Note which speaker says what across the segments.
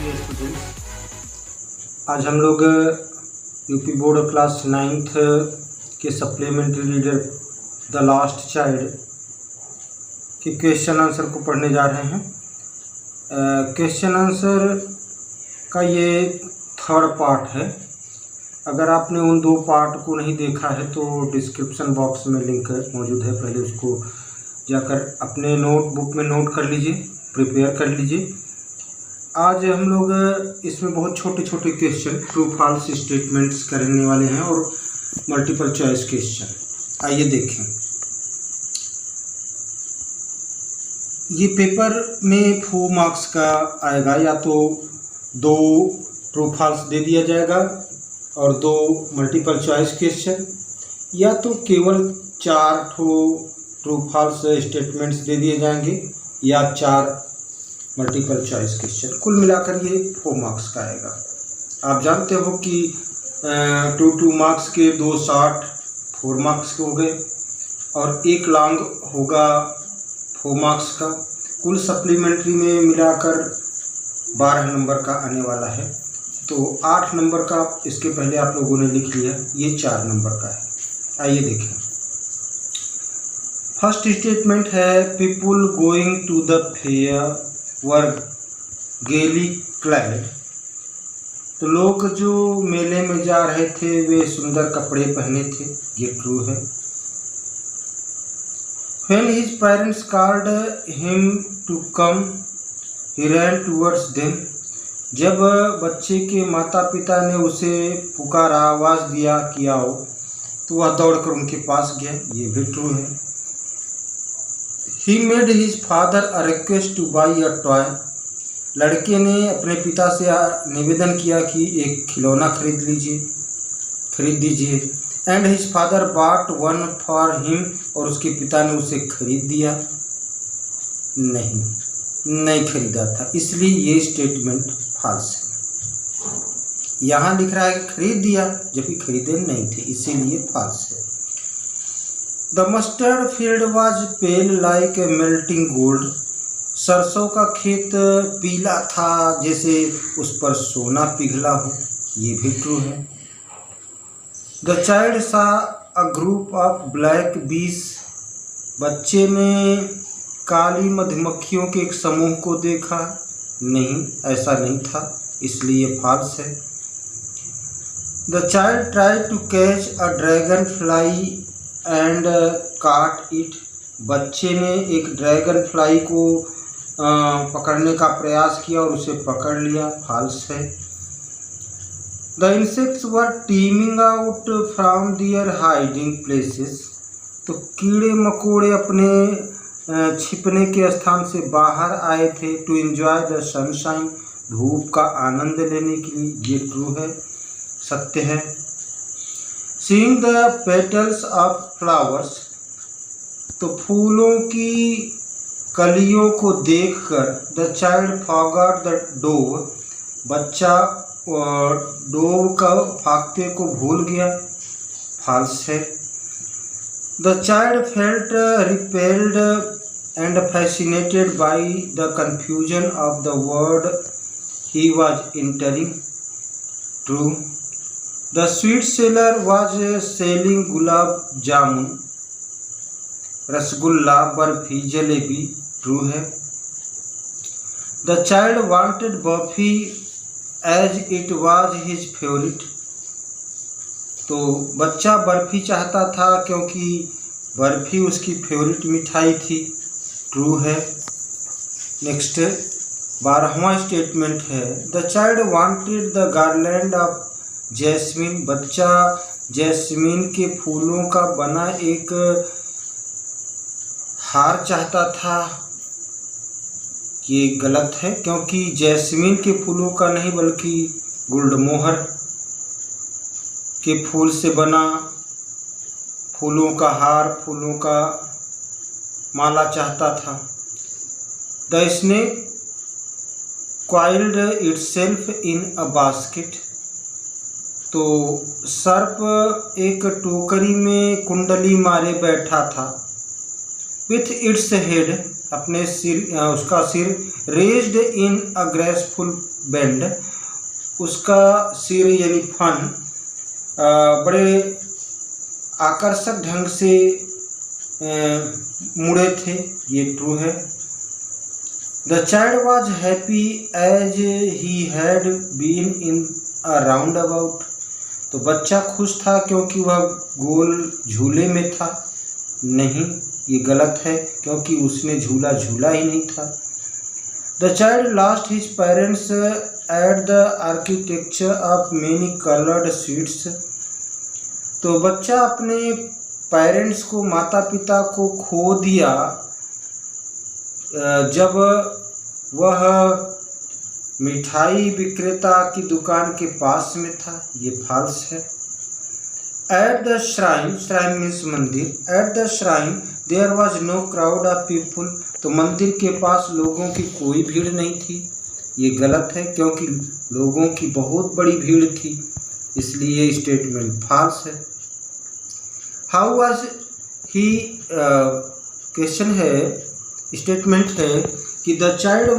Speaker 1: Dear students, आज हम लोग यूपी बोर्ड क्लास 9th के supplementary reader the last child के क्वेश्चन आंसर को पढ़ने जा रहे हैं। क्वेश्चन आंसर का ये थर्ड पार्ट है। अगर आपने उन दो पार्ट को नहीं देखा है तो डिस्क्रिप्शन बॉक्स में लिंक मौजूद है, पहले उसको जाकर अपने नोटबुक में नोट कर लीजिए, प्रिपेयर कर लीजिए। आज हम लोग इसमें बहुत छोटे छोटे क्वेश्चन ट्रू फॉल्स स्टेटमेंट्स करने वाले हैं और मल्टीपल चॉइस क्वेश्चन। आइए देखें। ये पेपर में 4 मार्क्स का आएगा, या तो 2 ट्रू फॉल्स दे दिया जाएगा और 2 मल्टीपल चॉइस क्वेश्चन, या तो केवल 4 ट्रू फॉल्स स्टेटमेंट्स दे दिए जाएंगे या 4 मल्टीपल चॉइस क्वेश्चन। कुल मिलाकर ये 4 मार्क्स का आएगा। आप जानते हो कि 2 मार्क्स के 2 शॉर्ट 4 मार्क्स के हो गए और 1 लॉन्ग होगा 4 मार्क्स का। कुल सप्लीमेंट्री में मिलाकर 12 नंबर का आने वाला है। तो 8 नंबर का इसके पहले आप लोगों ने लिख लिया, ये 4 नंबर का है। आइए देखें। फर्स्ट स्टेटमेंट है, people going to the fair were gaily clad. तो लोग जो मेले में जा रहे थे वे सुंदर कपड़े पहने थे, ये ट्रू है। When his parents called him to come, he ran towards them. जब बच्चे के माता पिता ने उसे पुकारा, आवाज़ दिया कि आओ, तो वह दौड़कर उनके पास गया, ये भी ट्रू है। He made his father a request to buy a toy. लड़के ने अपने पिता से निवेदन किया कि एक खिलौना खरीद दीजिए। And his father bought one for him. और उसके पिता ने उसे खरीद दिया? नहीं खरीदा था, इसलिए ये स्टेटमेंट फॉल्स है। यहाँ लिख रहा है कि खरीद दिया, जबकि खरीदे नहीं थे, इसीलिए फॉल्स है। The mustard field was pale like a melting gold. सरसों का खेत पीला था जैसे उस पर सोना पिघला हो, ये भी ट्रू है। The child saw a group of black bees. बच्चे ने काली मधुमक्खियों के एक समूह को देखा? नहीं, ऐसा नहीं था, इसलिए फॉल्स है। The child tried to catch a dragonfly and काट इट। बच्चे ने एक ड्रैगन फ्लाई को पकड़ने का प्रयास किया और उसे पकड़ लिया, फॉल्स है। The insects were teeming out from their hiding places. तो कीड़े मकोड़े अपने छिपने के स्थान से बाहर आए थे, टू एंजॉय द सनशाइन, धूप का आनंद लेने के लिए, ये ट्रू है, सत्य है। Seeing the petals of flowers, तो फूलों की कलियों को देखकर the child forgot the dove, बच्चा डोव का फाकते को भूल गया, फॉल्स है। The child felt repelled and fascinated by the confusion of the word he was entering, true। The sweet seller was selling gulab jamun, rasgulla, barfi, jalebi, true है। The child wanted Buffy as it was his favorite. तो बच्चा बर्फी चाहता था क्योंकि बर्फी उसकी favourite मिठाई थी, true है। नेक्स्ट 12वां स्टेटमेंट है, The child wanted the garland of jasmine. बच्चा जैस्मीन के फूलों का बना एक हार चाहता था, ये गलत है, क्योंकि जैस्मीन के फूलों का नहीं बल्कि गुलमोहर के फूल से बना फूलों का हार, फूलों का माला चाहता था। The snake coiled itself in a basket. तो सर्प एक टोकरी में कुंडली मारे बैठा था। विथ इट्स हेड अपने सिर उसका सिर raised in a graceful bend, उसका सिर यानी फन बड़े आकर्षक ढंग से मुड़े थे, ये ट्रू है। The child was happy as he had been in a roundabout, तो बच्चा खुश था क्योंकि वह गोल झूले में था। नहीं, ये गलत है क्योंकि उसने झूला झूला ही नहीं था। The child lost his parents at the architecture of many coloured sweets, तो बच्चा अपने पेरेंट्स को, माता पिता को खो दिया जब वह मिठाई विक्रेता की दुकान के पास में था, ये फॉल्स है। At the shrine, shrine means मंदिर, at the shrine there was no crowd of people, तो मंदिर के पास लोगों की कोई भीड़ नहीं थी, ये गलत है क्योंकि लोगों की बहुत बड़ी भीड़ थी, इसलिए स्टेटमेंट फॉल्स है। हाउ वाज ही, क्वेश्चन है, स्टेटमेंट है कि the child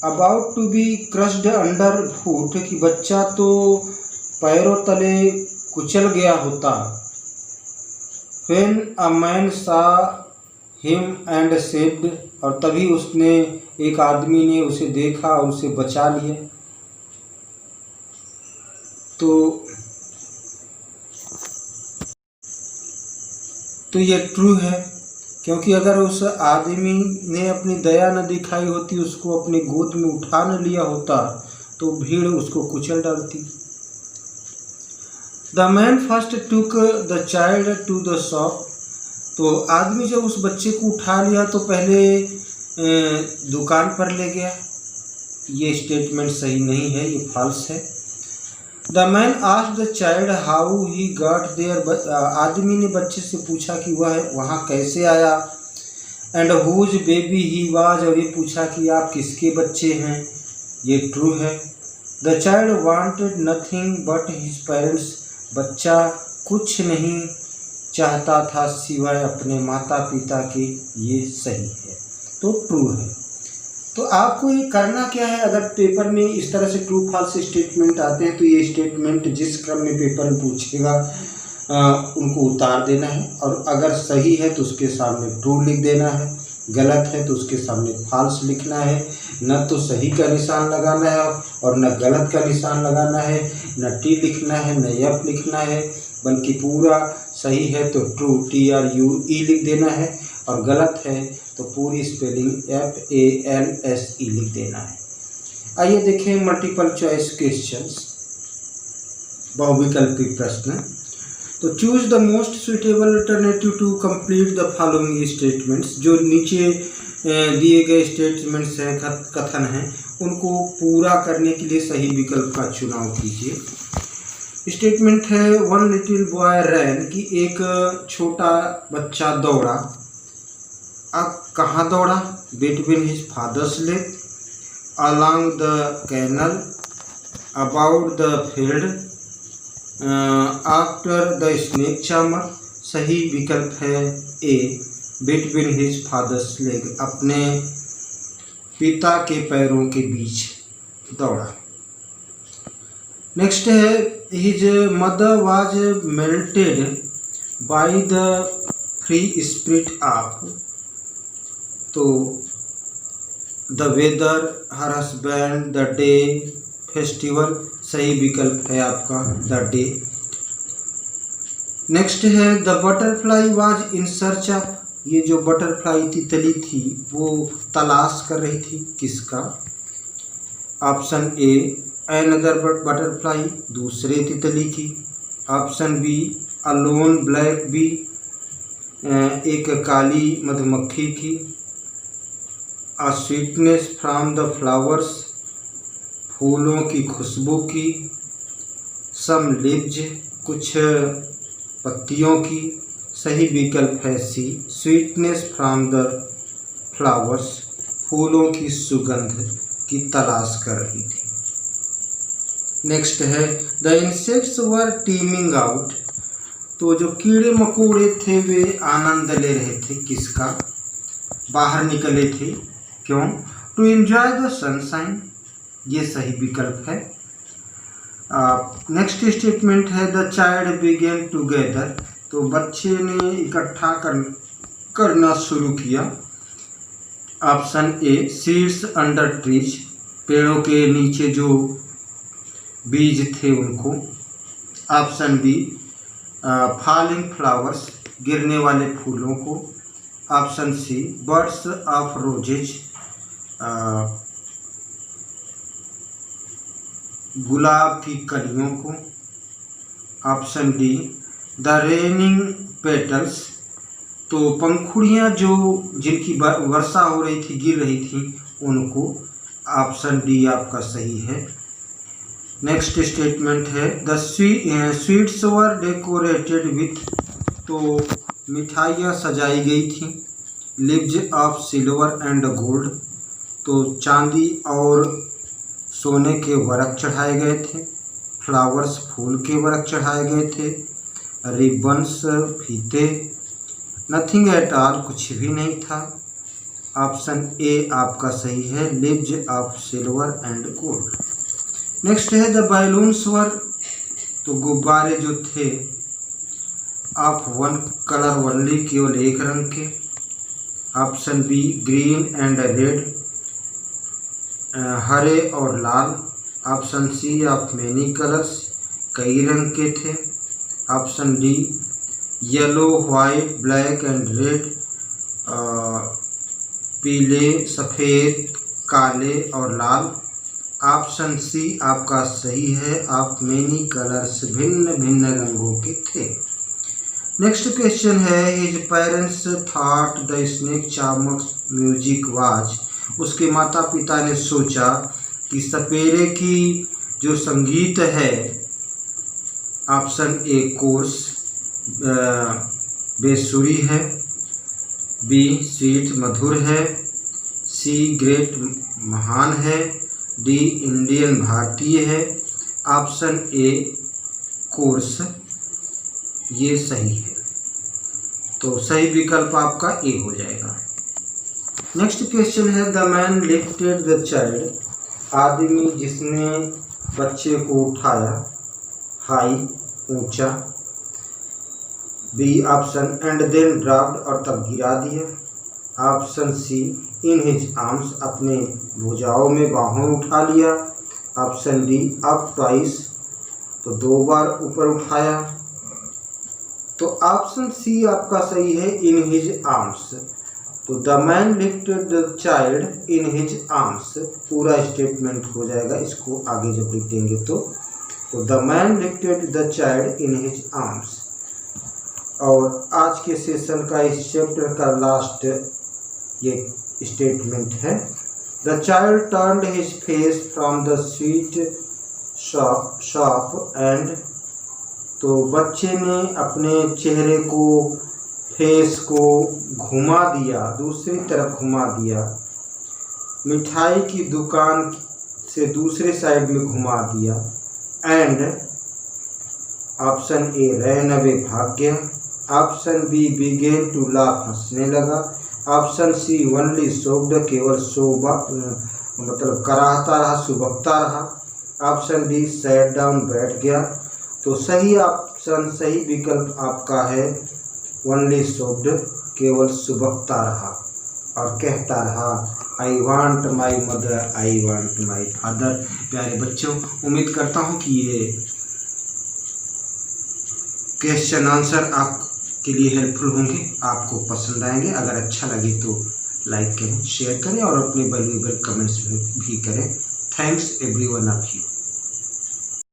Speaker 1: about to be crushed under foot, कि बच्चा तो पैरों तले कुचल गया होता। When a man saw him and saved, और तभी उसने, एक आदमी ने उसे देखा और उसे बचा लिया। तो ये ट्रू है क्योंकि अगर उस आदमी ने अपनी दया न दिखाई होती, उसको अपनी गोद में उठा न लिया होता, तो भीड़ उसको कुचल डालती। The man first took the child to the shop, तो आदमी जब उस बच्चे को उठा लिया तो पहले दुकान पर ले गया, ये स्टेटमेंट सही नहीं है, ये फॉल्स है। The man asked the child how he got there, आदमी ने बच्चे से पूछा कि वह वहाँ कैसे आया। And whose baby he was, और ये पूछा कि आप किसके बच्चे हैं, ये ट्रू है। The child wanted nothing but his parents, बच्चा कुछ नहीं चाहता था सिवाय अपने माता पिता के, ये सही है, तो ट्रू है। तो आपको ये करना क्या है, अगर पेपर में इस तरह से ट्रू फॉल्स स्टेटमेंट आते हैं तो ये स्टेटमेंट जिस क्रम में पेपर में पूछेगा उनको उतार देना है, और अगर सही है तो उसके सामने ट्रू लिख देना है, गलत है तो उसके सामने फॉल्स लिखना है। न तो सही का निशान लगाना है और न गलत का निशान लगाना है, न टी लिखना है न एफ लिखना है, बल्कि पूरा सही है तो ट्रू TRUE लिख देना है, और गलत है तो पूरी स्पेलिंग FALSE लिख देना है। आइए देखें मल्टीपल चॉइस क्वेश्चंस, बहुविकल्पी प्रश्न। तो choose the most suitable alternative to complete the following statements, जो नीचे दिए गए स्टेटमेंट्स हैं, कथन हैं, उनको पूरा करने के लिए सही विकल्प का चुनाव कीजिए। स्टेटमेंट है वन लिटिल बॉय रैन, कि एक छोटा बच्चा दौड़ा। अब कहाँ दौड़ा, between his father's leg, along the canal, about the field, after the snake charmer. सही विकल्प है A, between his father's leg, अपने पिता के पैरों के बीच दौड़ा। नेक्स्ट है his mother was melted by the free spirit of, तो the weather, her husband, the day, festival. सही विकल्प है आपका द डे। नेक्स्ट है the butterfly was in search of, ये जो बटरफ्लाई तितली थी वो तलाश कर रही थी किसका। ऑप्शन ए अनदर बटरफ्लाई, दूसरे तितली की। Option B a lone black bee, एक काली मधुमक्खी की। A sweetness from the flowers, फूलों की खुशबू की। सम लीव्स, कुछ पत्तियों की। सही विकल्प है सी, स्वीटनेस फ्रॉम द फ्लावर्स, फूलों की सुगंध की तलाश कर रही थी। नेक्स्ट है the insects were teeming out, तो जो कीड़े मकोड़े थे वे आनंद ले रहे थे किसका, बाहर निकले थे, क्यों, टू एंजॉय द सनशाइन, ये सही विकल्प है। नेक्स्ट स्टेटमेंट है द चाइल्ड बिगेन टुगेदर, तो बच्चे ने इकट्ठा करना शुरू किया। Option A seeds under trees, पेड़ों के नीचे जो बीज थे उनको। ऑप्शन बी फॉलिंग फ्लावर्स, गिरने वाले फूलों को। Option C birds of roses, गुलाब की कलियों को। Option D the raining petals, तो पंखुड़ियाँ जो जिनकी वर्षा हो रही थी, गिर रही थी, उनको। ऑप्शन डी आपका सही है। नेक्स्ट स्टेटमेंट है the sweets were decorated with, तो मिठाइयाँ सजाई गई थी। Leaves of silver and gold, तो चांदी और सोने के वरक चढ़ाए गए थे। फ्लावर्स, फूल के वरक चढ़ाए गए थे। रिबन्स, फीते। नथिंग एट ऑल, कुछ भी नहीं था। ऑप्शन ए आपका सही है, leaves of silver and gold. Next है द बैलून्स वर, तो गुब्बारे जो थे ऑफ वन कलर ओनली, केवल एक रंग के। Option B green and red, हरे और लाल। Option C of many colours, कई रंग के थे। Option D yellow, white, black and red, पीले, सफ़ेद, काले और लाल। ऑप्शन सी आपका सही है, ऑफ मैनी कलर्स, भिन्न भिन्न रंगों के थे। नेक्स्ट क्वेश्चन है his parents thought the snake charms music was, उसके माता पिता ने सोचा कि सपेरे की जो संगीत है, ऑप्शन ए कोर्स, बेसुरी है। बी स्वीट, मधुर है। सी ग्रेट, महान है। डी इंडियन, भारतीय है। ऑप्शन ए कोर्स, ये सही है, तो सही विकल्प आपका ए हो जाएगा। नेक्स्ट क्वेश्चन है the man lifted the child, आदमी जिसने बच्चे को उठाया, हाई, ऊंचा। B option and then dropped, और तब गिरा दिया। Option C in his arms, अपने भुजाओं में, बाहों में उठा लिया। ऑप्शन डी अप ट्वाइस, तो 2 बार ऊपर उठाया। तो ऑप्शन सी आपका सही है, इन हिज आर्म्स। तो the man lifted the child in his arms, पूरा स्टेटमेंट हो जाएगा इसको आगे जब लिख देंगे तो the man lifted the child in his arms. और आज के सेशन का इस चैप्टर का लास्ट ये स्टेटमेंट है the child turned his face from the sweet shop and, तो बच्चे ने अपने चेहरे को, फेस को घुमा दिया, दूसरी तरफ घुमा दिया, मिठाई की दुकान से दूसरे साइड में घुमा दिया। And option A ran away, भाग गया। Option B began to laugh, हंसने लगा। ऑप्शन सी ओनली सोब्ड, केवल सोबा मतलब कराहता रहा, सुबकता रहा। ऑप्शन डी सैट डाउन, बैठ गया। तो सही ऑप्शन, सही विकल्प आपका है ओनली सोब्ड, केवल सुबकता रहा और कहता रहा I want my mother, I want my father. प्यारे बच्चों, उम्मीद करता हूँ कि ये क्वेश्चन आंसर आपके लिए हेल्पफुल होंगे, आपको पसंद आएंगे। अगर अच्छा लगे तो लाइक करें, शेयर करें और अपने वैल्यूएबल कमेंट्स भी करें। Thanks everyone of you.